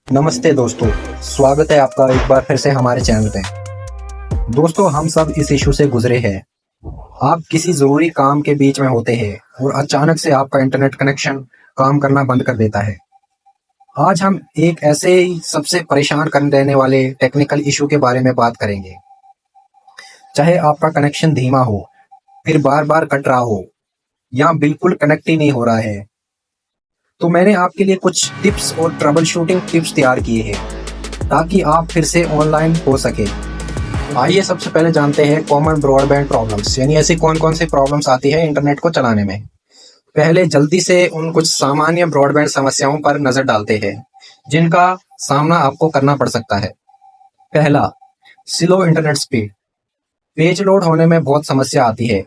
नमस्ते दोस्तों, स्वागत है आपका एक बार फिर से हमारे चैनल पे। दोस्तों, हम सब इस इशू से गुजरे हैं। आप किसी जरूरी काम के बीच में होते हैं और अचानक से आपका इंटरनेट कनेक्शन काम करना बंद कर देता है। आज हम एक ऐसे ही सबसे परेशान कर देने वाले टेक्निकल इशू के बारे में बात करेंगे। चाहे आपका कनेक्शन धीमा हो, फिर बार बार कट रहा हो, या बिल्कुल कनेक्ट ही नहीं हो रहा है, तो मैंने आपके लिए कुछ टिप्स और ट्रबल शूटिंग टिप्स तैयार किए हैं ताकि आप फिर से ऑनलाइन हो सके। आइए सबसे पहले जानते हैं कॉमन ब्रॉडबैंड प्रॉब्लम्स, यानी ऐसी कौन कौन सी प्रॉब्लम्स आती है इंटरनेट को चलाने में। पहले जल्दी से उन कुछ सामान्य ब्रॉडबैंड समस्याओं पर नजर डालते हैं जिनका सामना आपको करना पड़ सकता है। पहला, slow internet speed. Page load होने में बहुत समस्या आती है।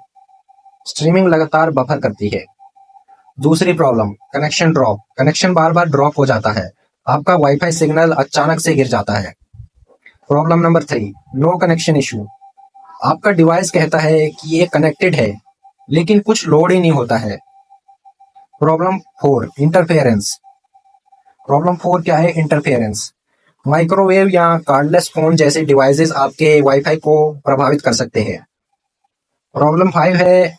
स्ट्रीमिंग लगातार बफर करती है। दूसरी प्रॉब्लम, कनेक्शन ड्रॉप। कनेक्शन बार बार ड्रॉप हो जाता है। आपका वाईफाई सिग्नल अचानक से गिर जाता है। Problem number 3, no connection issue. आपका डिवाइस कहता है कि ये कनेक्टेड है, लेकिन कुछ लोड ही नहीं होता है। Problem 4, interference. प्रॉब्लम 4 क्या है? इंटरफेरेंस। माइक्रोवेव या कार्डलेस फोन जैसे डिवाइसेस आपके वाईफाई को प्रभावित कर सकते हैं। प्रॉब्लम 5 है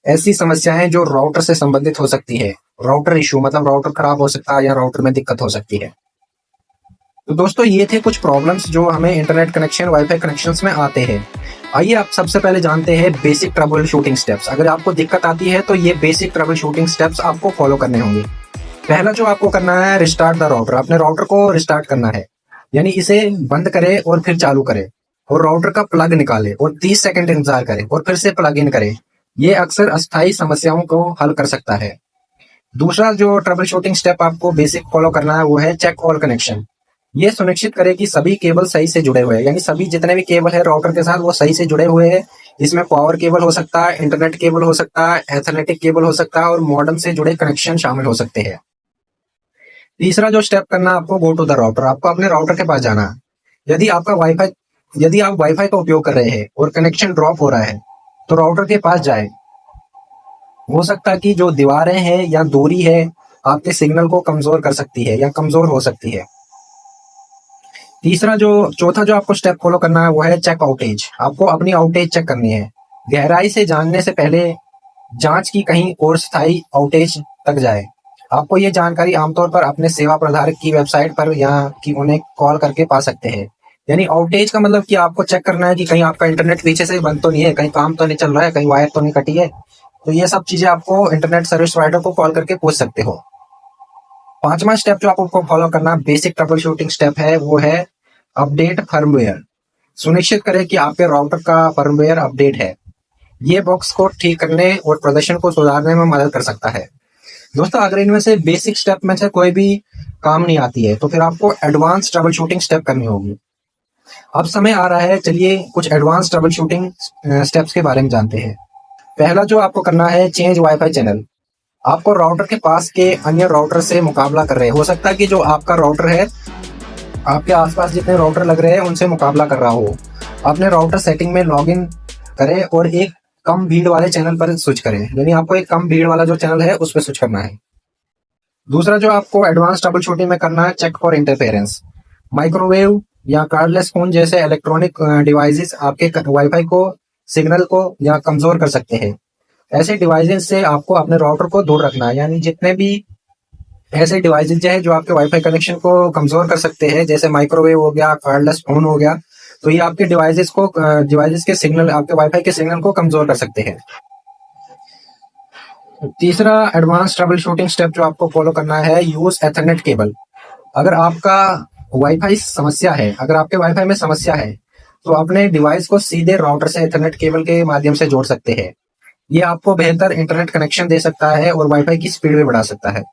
ऐसी समस्याएं जो राउटर से संबंधित हो सकती है। राउटर इशू मतलब राउटर खराब हो सकता है या राउटर में दिक्कत हो सकती है। तो दोस्तों, ये थे कुछ प्रॉब्लम्स जो हमें इंटरनेट कनेक्शन, वाईफाई कनेक्शंस में आते हैं। आइए आप सबसे पहले जानते हैं बेसिक ट्रबल शूटिंग स्टेप्स। अगर आपको दिक्कत आती है तो ये बेसिक ट्रबल शूटिंग स्टेप्स आपको फॉलो करने होंगे। पहला जो आपको करना है, रिस्टार्ट द राउटर। अपने राउटर को रिस्टार्ट करना है, यानी इसे बंद करे और फिर चालू करे, और राउटर का प्लग निकाले और 30 सेकंड इंतजार करे और फिर से प्लग इन करे। ये अक्सर अस्थायी समस्याओं को हल कर सकता है। दूसरा जो ट्रबल शूटिंग स्टेप आपको बेसिक फॉलो करना है वो है चेक ऑल कनेक्शन। ये सुनिश्चित करे कि सभी केबल सही से जुड़े हुए हैं, यानी सभी जितने भी केबल है राउटर के साथ वो सही से जुड़े हुए हैं। इसमें पावर केबल हो सकता है, इंटरनेट केबल हो सकता है, एथरनेटिक केबल हो सकता है और मॉडेम से जुड़े कनेक्शन शामिल हो सकते हैं। तीसरा जो स्टेप करना है आपको, गो टू द राउटर। आपको अपने राउटर के पास जाना है। यदि आप वाईफाई का उपयोग कर रहे हैं और कनेक्शन ड्रॉप हो रहा है तो राउटर के पास जाए। हो सकता है कि जो दीवारें हैं या दूरी है आपके सिग्नल को कमजोर कर सकती है या कमजोर हो सकती है। चौथा जो आपको स्टेप फॉलो करना है वो है चेक आउटेज। आपको अपनी आउटेज चेक करनी है। गहराई से जानने से पहले जांच की कहीं और स्थायी आउटेज तक जाए। आपको ये जानकारी आमतौर पर अपने सेवा प्रदायक की वेबसाइट पर या कि उन्हें कॉल करके पा सकते हैं। यानी आउटेज का मतलब कि आपको चेक करना है कि कहीं आपका इंटरनेट पीछे से बंद तो नहीं है, कहीं काम तो नहीं चल रहा है, कहीं वायर तो नहीं कटी है। तो ये सब चीजें आपको इंटरनेट सर्विस प्रोवाइडर को कॉल करके पूछ सकते हो। पांचवा स्टेप जो आपको फॉलो करना बेसिक ट्रबल शूटिंग स्टेप है वो है अपडेट फर्मवेयर। सुनिश्चित करें कि आपके राउटर का फर्मवेयर अपडेट है। ये बॉक्स को ठीक करने और प्रदर्शन को सुधारने में मदद कर सकता है। दोस्तों, अगर इनमें से बेसिक स्टेप में से कोई भी काम नहीं आती है तो फिर आपको एडवांस ट्रबल शूटिंग स्टेप करनी होगी। अब समय आ रहा है, चलिए कुछ एडवांस ट्रबल शूटिंग स्टेप्स के बारे में जानते हैं। पहला जो आपको करना है, चेंज वाईफाई चैनल। आपको राउटर के पास के अन्य राउटर से मुकाबला कर रहे हैं। हो सकता है कि जो आपका राउटर है, आपके आसपास जितने राउटर लग रहे हैं उनसे मुकाबला कर रहा हो। अपने राउटर सेटिंग में लॉगिन करें और एक कम भीड़ वाले चैनल पर स्विच करें, यानी आपको एक कम भीड़ वाला जो चैनल है उस पर स्विच करना है। दूसरा जो आपको एडवांस ट्रबल शूटिंग में करना है, चेक फॉर इंटरफेरेंस। माइक्रोवेव या कार्डलेस फोन जैसे इलेक्ट्रॉनिक डिवाइसेस आपके वाईफाई को, सिग्नल को या कमजोर कर सकते हैं। ऐसे डिवाइसेस से आपको अपने राउटर को दूर रखना है। यानी जितने भी ऐसे डिवाइसेस जो है जो आपके वाईफाई कनेक्शन को कमजोर कर सकते हैं, जैसे माइक्रोवेव हो गया, कार्डलेस फोन हो गया, तो ये आपके डिवाइसेस के सिग्नल, आपके वाईफाई के सिग्नल को कमजोर कर सकते हैं। तीसरा एडवांस ट्रबल शूटिंग स्टेप जो आपको फॉलो करना है, यूज एथरनेट केबल। अगर आपके वाईफाई में समस्या है तो अपने डिवाइस को सीधे राउटर से एथरनेट केबल के माध्यम से जोड़ सकते हैं। ये आपको बेहतर इंटरनेट कनेक्शन दे सकता है और वाईफाई की स्पीड भी बढ़ा सकता है।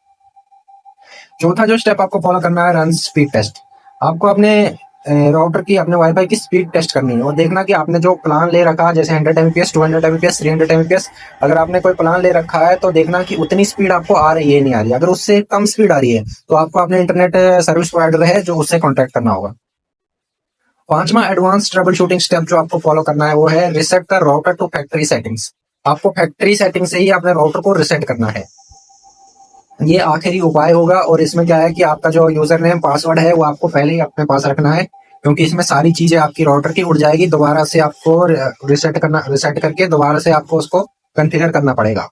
चौथा जो स्टेप आपको फॉलो करना है, रन स्पीड टेस्ट। आपको अपने राउटर की, अपने वाईफाई की स्पीड टेस्ट करनी है और देखना कि आपने जो प्लान ले रखा है, जैसे 100 Mbps, 200 Mbps, 300 Mbps, अगर आपने कोई प्लान ले रखा है तो देखना कि उतनी स्पीड आपको आ रही है नहीं आ रही है। अगर उससे कम स्पीड आ रही है तो आपको अपने इंटरनेट सर्विस प्रोवाइडर है जो उससे कॉन्टैक्ट करना होगा। पांचवा एडवांस ट्रबल शूटिंग स्टेप जो आपको फॉलो करना है वो है reset the router to factory settings. आपको फैक्ट्री सेटिंग से ही अपने राउटर को रिसेट करना है। ये आखिरी उपाय होगा और इसमें क्या है कि आपका जो यूजर नेम पासवर्ड है वो आपको पहले ही अपने पास रखना है, क्योंकि इसमें सारी चीजें आपकी राउटर की उड़ जाएगी। दोबारा से आपको रिसेट करके दोबारा से आपको उसको कॉन्फ़िगर करना पड़ेगा।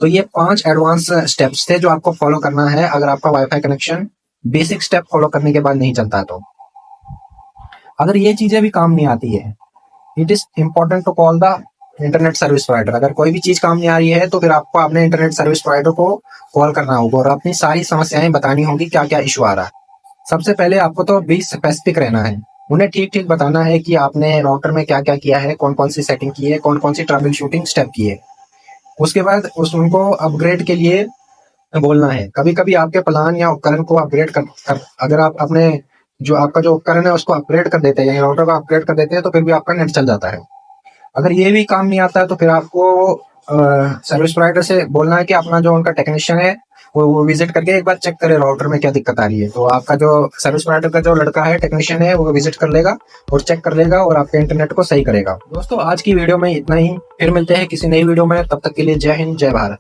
तो ये 5 एडवांस स्टेप्स थे जो आपको फॉलो करना है अगर आपका wifi connection basic step follow करने के बाद नहीं चलता है। तो अगर ये चीजें भी काम नहीं आती है, it is important to call the internet service provider. अगर कोई भी चीज काम नहीं आ रही है तो फिर आपको अपने इंटरनेट सर्विस प्रोवाइडर को कॉल करना होगा और अपनी सारी समस्याएं बतानी होगी, क्या क्या इशू आ रहा है। सबसे पहले आपको तो भी स्पेसिफिक रहना है, उन्हें ठीक ठीक बताना है कि आपने राउटर में क्या क्या किया है, कौन कौन सी सेटिंग की है, कौन कौन सी ट्रबल शूटिंग स्टेप की है। उसके बाद उनको अपग्रेड के लिए बोलना है। कभी कभी आपके प्लान या उपकरण को अपग्रेड कर अगर आप अपने जो आपका जो उपकरण है उसको अपग्रेड कर देते हैं या राउटर को अपग्रेड कर देते हैं तो फिर भी आपका नेट चल जाता है। अगर ये भी काम नहीं आता है तो फिर आपको सर्विस प्रोवाइडर से बोलना है कि अपना जो उनका टेक्नीशियन है वो विजिट करके एक बार चेक करे राउटर में क्या दिक्कत आ रही है। तो आपका जो सर्विस प्रोवाइडर का जो लड़का है, टेक्नीशियन है, वो विजिट कर लेगा और चेक कर लेगा और आपके इंटरनेट को सही करेगा। दोस्तों आज की वीडियो में इतना ही, फिर मिलते हैं किसी नई वीडियो में। तब तक के लिए जय हिंद, जय भारत।